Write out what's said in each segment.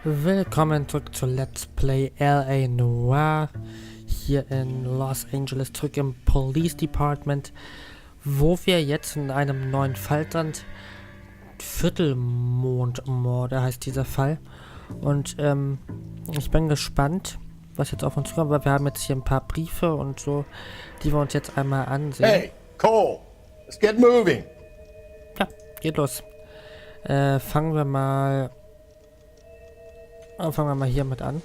Willkommen zurück zu Let's Play LA Noire. Hier in Los Angeles, zurück im Police Department, wo wir jetzt in einem neuen Fall sind. Viertelmondmörder heißt dieser Fall. Und ich bin gespannt, was jetzt auf uns kommt, weil wir haben jetzt hier ein paar Briefe und so, die wir uns jetzt einmal ansehen. Hey, Cole, let's get moving. Ja, geht los. Fangen wir mal hiermit an.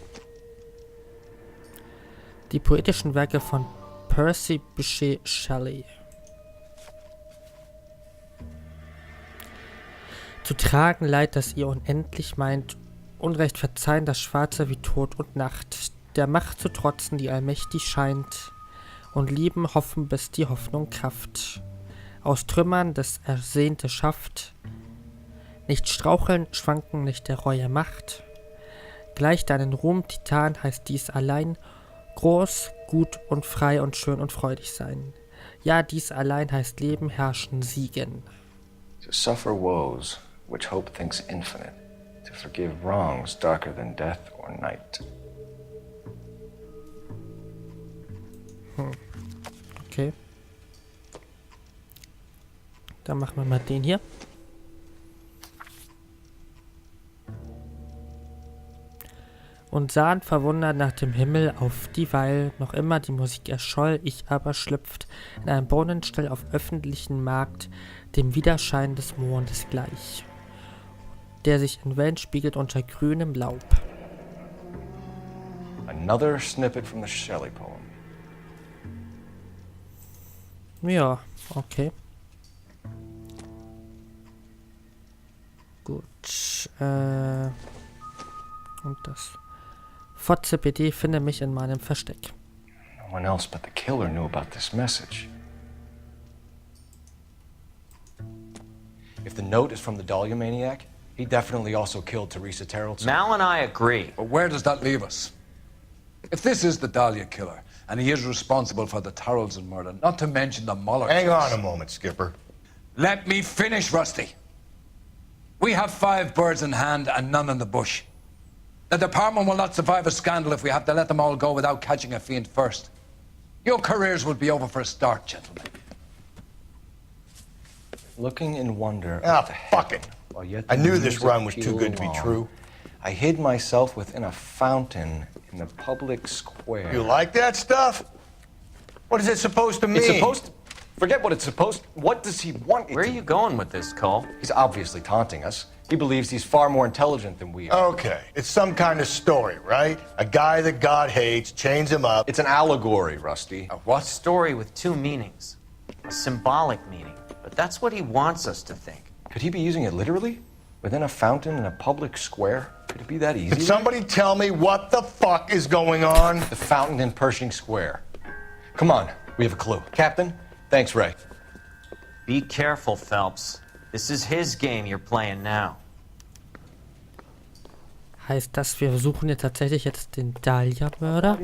Die poetischen Werke von Percy Bysshe Shelley. Zu tragen Leid, das ihr unendlich meint, Unrecht verzeihen, das Schwarze wie Tod und Nacht, der Macht zu trotzen, die allmächtig scheint, und lieben, hoffen, bis die Hoffnung Kraft aus Trümmern das Ersehnte schafft. Nicht straucheln, schwanken, nicht der Reue Macht. Gleich deinen Ruhm, Titan, heißt dies allein, groß, gut und frei und schön und freudig sein. Ja, dies allein heißt Leben, herrschen, siegen. To suffer woes, which hope thinks infinite. To forgive wrongs darker than death or night. Okay. Dann machen wir mal den hier. Und sahen verwundert nach dem Himmel auf, dieweil noch immer die Musik erscholl, ich aber schlüpft in einem Brunnenstall auf öffentlichen Markt, dem Widerschein des Mondes gleich, der sich in Wellen spiegelt unter grünem Laub. Another snippet from the Shelley poem. Ja, okay. Gut, und das Fotze BD, finde mich in meinem Versteck. No one else but the killer knew about this message. If the note is from the Dahlia maniac, he definitely also killed Teresa Terrellson. Mal and I agree. But where does that leave us? If this is the Dahlia killer, and he is responsible for the Tarrelson murder, not to mention the Muller Hang case. on a moment, Skipper. Let me finish, Rusty. We have 5 birds in hand and none in the bush. The department will not survive a scandal if we have to let them all go without catching a fiend first. Your careers will be over for a start, gentlemen. Looking in wonder. Ah, at the fuck heaven, it. while yet I the knew leaves this run was too appeal good to be along, true. I hid myself within a fountain in the public square. You like that stuff? What is it supposed to mean? It's supposed to... Forget what it's supposed... What does he want it Where are to you mean? going with this, Cole? He's obviously taunting us. He believes he's far more intelligent than we are. Okay, it's some kind of story, right? A guy that God hates, chains him up. It's an allegory, Rusty. A what? Story with 2 meanings. A symbolic meaning. But that's what he wants us to think. Could he be using it literally? Within a fountain in a public square? Could it be that easy? Can somebody tell me what the fuck is going on? The fountain in Pershing Square. Come on, we have a clue. Captain, thanks, Ray. Be careful, Phelps. This is his game you're playing now. Heißt das, wir suchen jetzt tatsächlich jetzt den Dahlia-Mörder?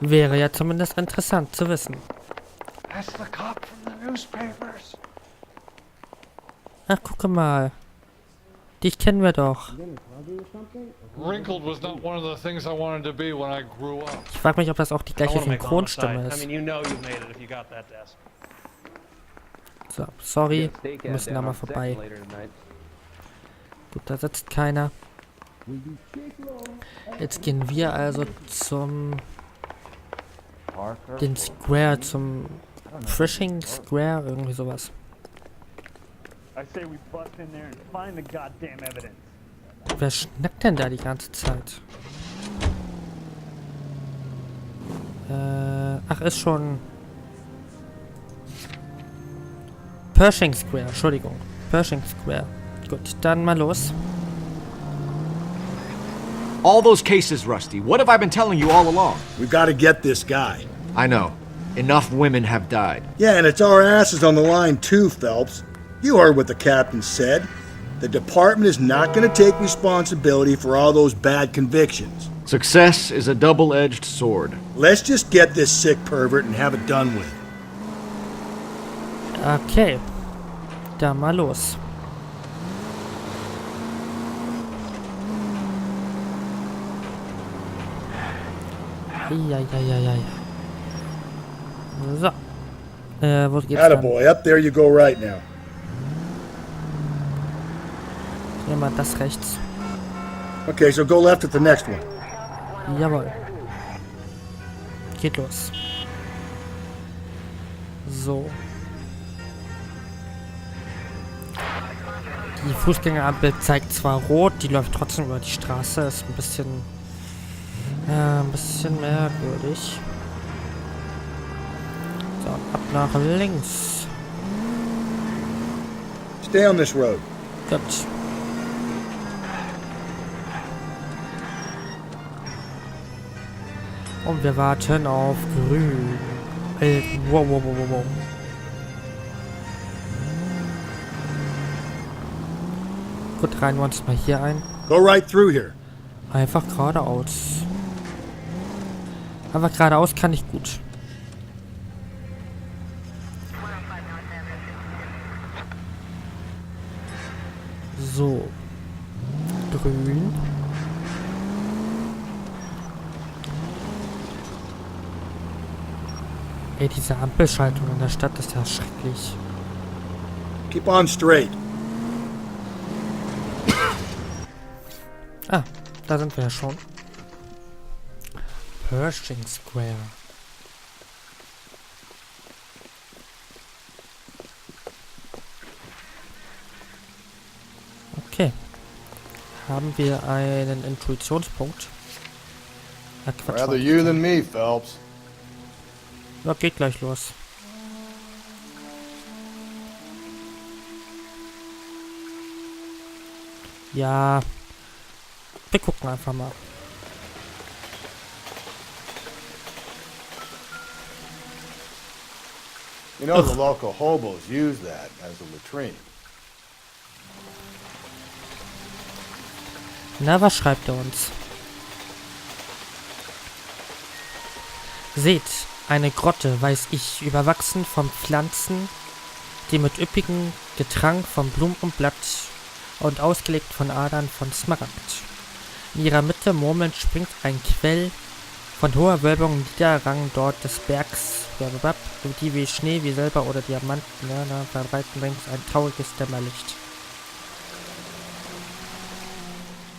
Wäre ja zumindest interessant zu wissen. That's the cop from the newspapers. Ach, gucke mal. Dich kennen wir doch. Wrinkled was not one of the things I wanted to be when I grew up. Ich frage mich, ob das auch die gleiche Synchronstimme ist. So, sorry, wir müssen da mal vorbei. Gut, da sitzt keiner. Jetzt gehen wir also zum... den Square, zum Pershing Square, irgendwie sowas. Wer schnackt denn da die ganze Zeit? Ach, ist schon... Pershing Square, Entschuldigung. Pershing Square. Gut, dann mal los. All those cases, Rusty. What have I been telling you all along? We've got to get this guy. I know. Enough women have died. Yeah, and it's our asses on the line too, Phelps. You heard what the captain said. The department is not going to take responsibility for all those bad convictions. Success is a double-edged sword. Let's just get this sick pervert and have it done with. Okay. Dann mal los. Eieieiei. So. Wo geht's dann? Attaboy, up there you go right now. Nehmen wir das rechts. Okay, so go left at the next one. Jawohl. Geht los. So. Die Fußgängerampel zeigt zwar rot, die läuft trotzdem über die Straße. Ist ein bisschen merkwürdig. So, ab nach links. Stay on this road. Gut. Und wir warten auf grün. Wow. Gut, reihen wir uns mal hier ein. Go right through here. Einfach geradeaus. Aber geradeaus kann ich gut. So. Grün. Ey, diese Ampelschaltung in der Stadt ist ja schrecklich. Keep on straight. Ah, da sind wir ja schon. Pershing Square. Okay. Haben wir einen Intuitionspunkt? Ah, Quatsch. Rather you than me, Phelps. Ja, geht gleich los. Ja. Wir gucken einfach mal. You know the local hobos use that as a latrine. Na, was schreibt er uns? Seht, eine Grotte, weiß ich, überwachsen von Pflanzen, die mit üppigem Getränk von Blumen und Blatt und ausgelegt von Adern von Smaragd. In ihrer Mitte murmelnd springt ein Quell von hoher Wölbung niederrang dort des Bergs, die wie Schnee, wie Silber oder Diamanten, verbreiten rings ein trauriges Dämmerlicht.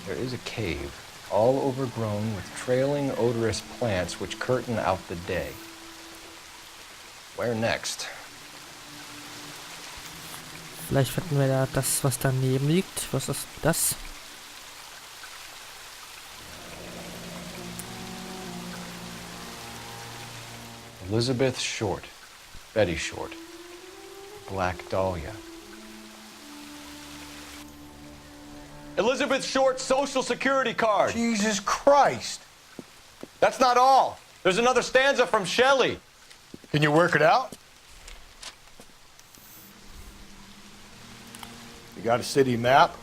There is a cave, all overgrown with trailing, odorous plants which curtain out the day. Where next? Vielleicht finden wir da das, was daneben liegt. Was ist das? Elizabeth Short, Betty Short, Black Dahlia. Elizabeth Short's social security card. Jesus Christ. That's not all. There's another stanza from Shelley. Can you work it out? You got a city map?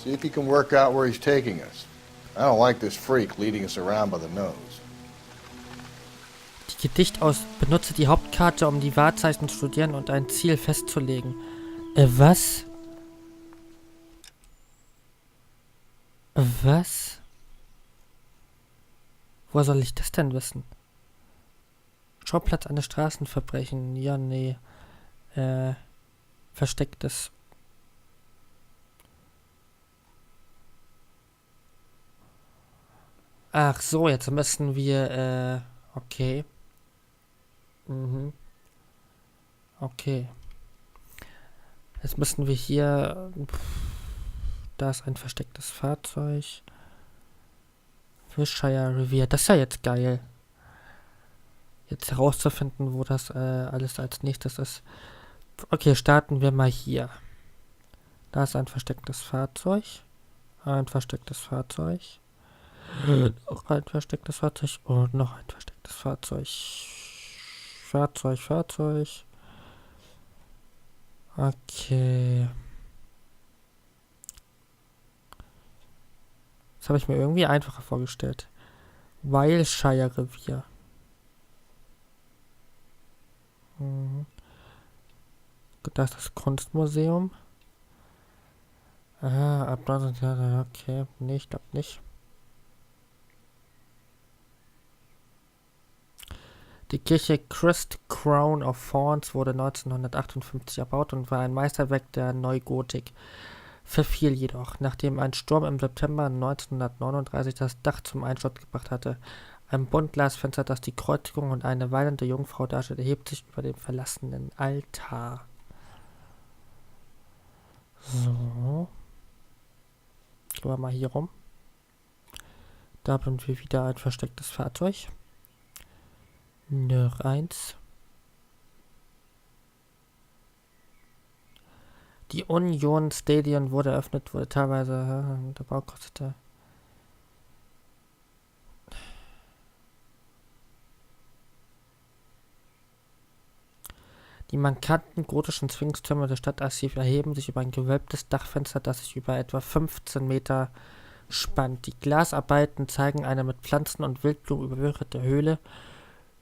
See if you can work out where he's taking us. I don't like this freak leading us around by the nose. Die Gedicht aus benutze die Hauptkarte, um die Wahrzeichen zu studieren und ein Ziel festzulegen. Was? Was? Woher soll ich das denn wissen? Schauplatz eines Straßenverbrechen. Ja, nee. Verstecktes. Ach so, jetzt müssen wir, okay. Okay. Jetzt müssen wir hier... Da ist ein verstecktes Fahrzeug. Wilshire Revier. Das ist ja jetzt geil. Jetzt herauszufinden, wo das alles als nächstes ist. Okay, starten wir mal hier. Da ist ein verstecktes Fahrzeug. Ein verstecktes Fahrzeug. Noch ein verstecktes Fahrzeug. Und noch ein verstecktes Fahrzeug. Fahrzeug. Okay. Das habe ich mir irgendwie einfacher vorgestellt. Wilshire Revier. Gut, da ist das Kunstmuseum. Ab 19 Jahren, okay. Nee, ich glaube nicht. Die Kirche Christ Crown of Thorns wurde 1958 erbaut und war ein Meisterwerk der Neugotik. Verfiel jedoch, nachdem ein Sturm im September 1939 das Dach zum Einsturz gebracht hatte. Ein Buntglasfenster, das die Kreuzigung und eine weinende Jungfrau darstellt, erhebt sich über dem verlassenen Altar. So. Gehen wir mal hier rum. Da haben wir wieder ein verstecktes Fahrzeug. Noch eins. Die Union Stadion wurde eröffnet, wurde teilweise der Bau kostete. Die markanten gotischen Sphinxtürme der Stadtarchiv erheben sich über ein gewölbtes Dachfenster, das sich über etwa 15 Meter spannt. Die Glasarbeiten zeigen eine mit Pflanzen und Wildblumen überwucherte Höhle.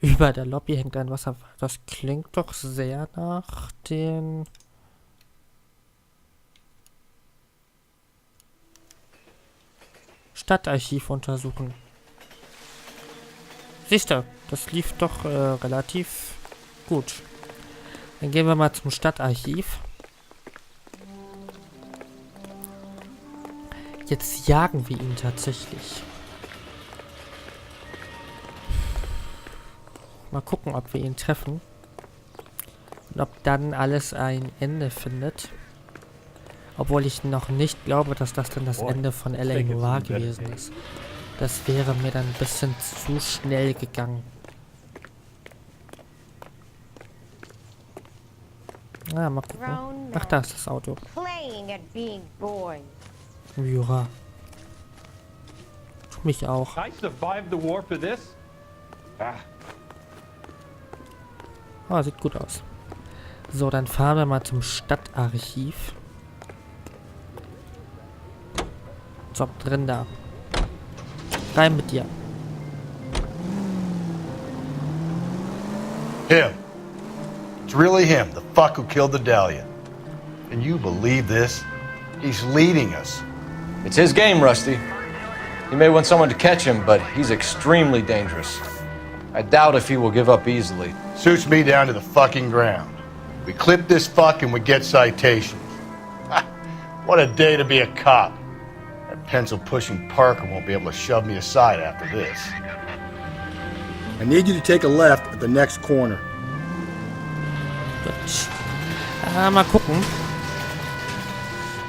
Über der Lobby hängt ein Wasserfall. Das klingt doch sehr nach den... Stadtarchiv untersuchen. Siehste, das lief doch relativ gut. Dann gehen wir mal zum Stadtarchiv. Jetzt jagen wir ihn tatsächlich. Mal gucken, ob wir ihn treffen. Und ob dann alles ein Ende findet. Obwohl ich noch nicht glaube, dass das dann das Ende von L.A. Noire gewesen ist. Das wäre mir dann ein bisschen zu schnell gegangen. Ah, mal gucken. Ach, da ist das Auto. Ja. Mich auch. Oh, sieht gut aus. So, dann fahren wir mal zum Stadtarchiv. So, drin da. Rein mit dir. Him. It's really him, the fuck who killed the Dahlia. Can you believe this? He's leading us. It's his game, Rusty. He may want someone to catch him, but he's extremely dangerous. I doubt if he will give up easily. Suits me down to the fucking ground. We clip this fuck and we get citations. What a day to be a cop. That pencil-pushing Parker won't be able to shove me aside after this. I need you to take a left at the next corner. Gut. Mal gucken.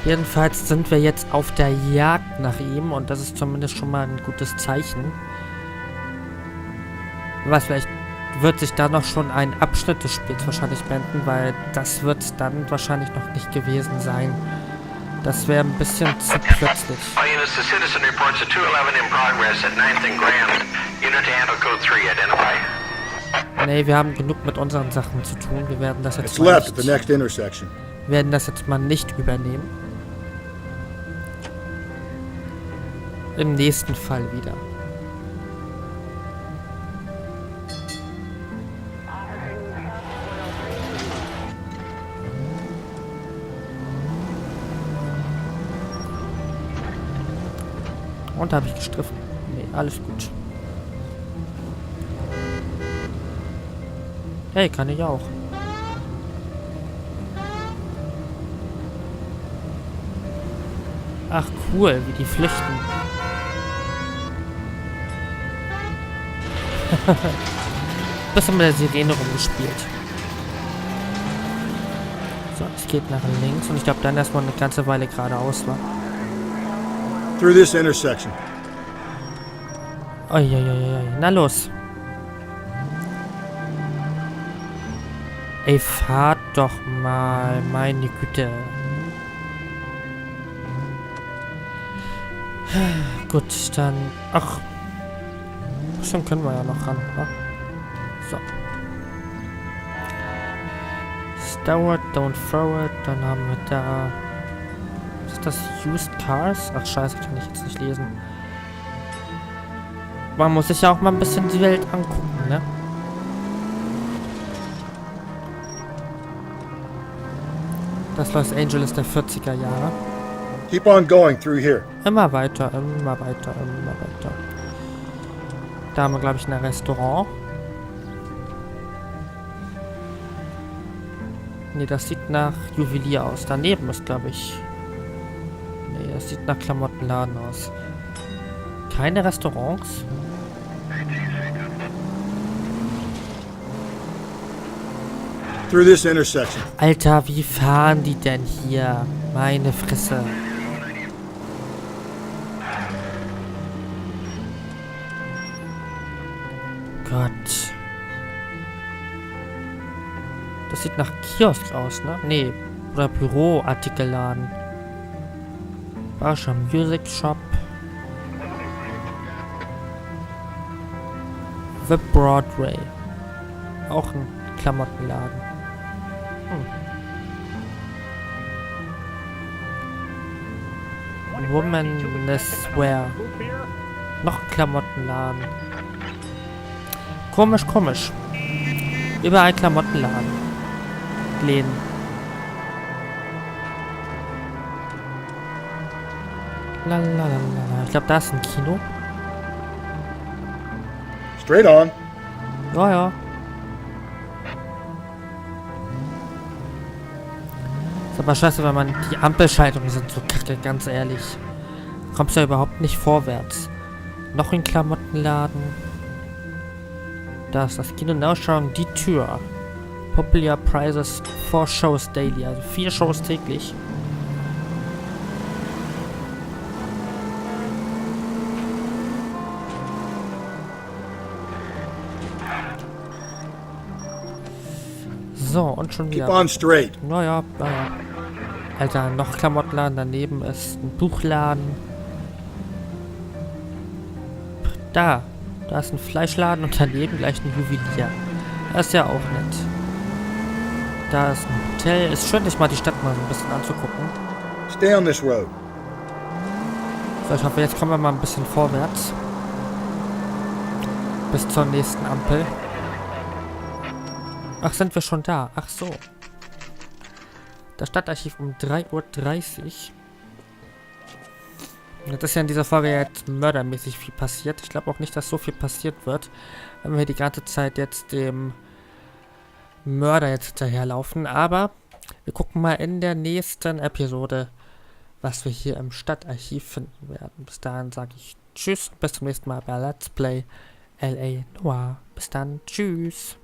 Jedenfalls sind wir jetzt auf der Jagd nach ihm und das ist zumindest schon mal ein gutes Zeichen. Was vielleicht wird sich da noch schon ein Abschnitt des Spiels wahrscheinlich beenden, weil das wird dann wahrscheinlich noch nicht gewesen sein. Das wäre ein bisschen zu plötzlich. Nee, wir haben genug mit unseren Sachen zu tun. Wir werden das jetzt mal nicht übernehmen. Im nächsten Fall wieder. Und da habe ich gestriffen. Nee, alles gut. Hey, kann ich auch. Ach cool, wie die flüchten. Bisschen mit der Sirene rumgespielt. So, es geht nach links und ich glaube dann erstmal eine ganze Weile geradeaus war. Through this intersection. Uiuiui, na los. Ey, fahrt doch mal, meine Güte. Gut, dann... Ach. Schon können wir ja noch ran, wa? So. Stow it, don't throw it. Dann haben wir da... Was ist das? Used Cars? Ach scheiße, kann ich jetzt nicht lesen. Man muss sich ja auch mal ein bisschen die Welt angucken, ne? Das Los Angeles der 40er Jahre. Keep on going through here. Immer weiter, immer weiter, immer weiter. Da haben wir, glaube ich, ein Restaurant. Ne, das sieht nach Juwelier aus. Daneben ist, glaube ich... Ne, das sieht nach Klamottenladen aus. Keine Restaurants? Through this intersection. Alter, wie fahren die denn hier? Meine Fresse. Gott. Das sieht nach Kiosk aus, ne? Nee. Oder Büroartikelladen. Barscher Music Shop. The Broadway. Auch ein Klamottenladen. Woman's Wear. Noch ein Klamottenladen. Komisch, komisch. Überall Klamottenladen. Läden. Lalalala. Ich glaube, da ist ein Kino. Straight on. Ja, ja. Ist aber scheiße, wenn man die Ampelschaltungen sind so kacke, ganz ehrlich. Kommst ja überhaupt nicht vorwärts. Noch ein Klamottenladen. Da ist das Kino. Nachschauen, die Tür. Popular Prices 4 Shows daily. Also 4 Shows täglich. So, und schon wieder. Keep on straight. Naja, Alter, noch Klamottenladen. Daneben ist ein Buchladen. Da ist ein Fleischladen und daneben gleich ein Juwelier. Das ist ja auch nett. Da ist ein Hotel. Ist schön, sich mal die Stadt mal so ein bisschen anzugucken. Stay on this road. So, ich hoffe, jetzt kommen wir mal ein bisschen vorwärts. Bis zur nächsten Ampel. Ach, sind wir schon da? Ach so. Das Stadtarchiv um 3:30 Uhr. Jetzt ist ja in dieser Folge jetzt mördermäßig viel passiert. Ich glaube auch nicht, dass so viel passiert wird, wenn wir die ganze Zeit jetzt dem Mörder jetzt hinterherlaufen. Aber wir gucken mal in der nächsten Episode, was wir hier im Stadtarchiv finden werden. Bis dahin sage ich Tschüss, bis zum nächsten Mal bei Let's Play LA Noire. Bis dann, tschüss.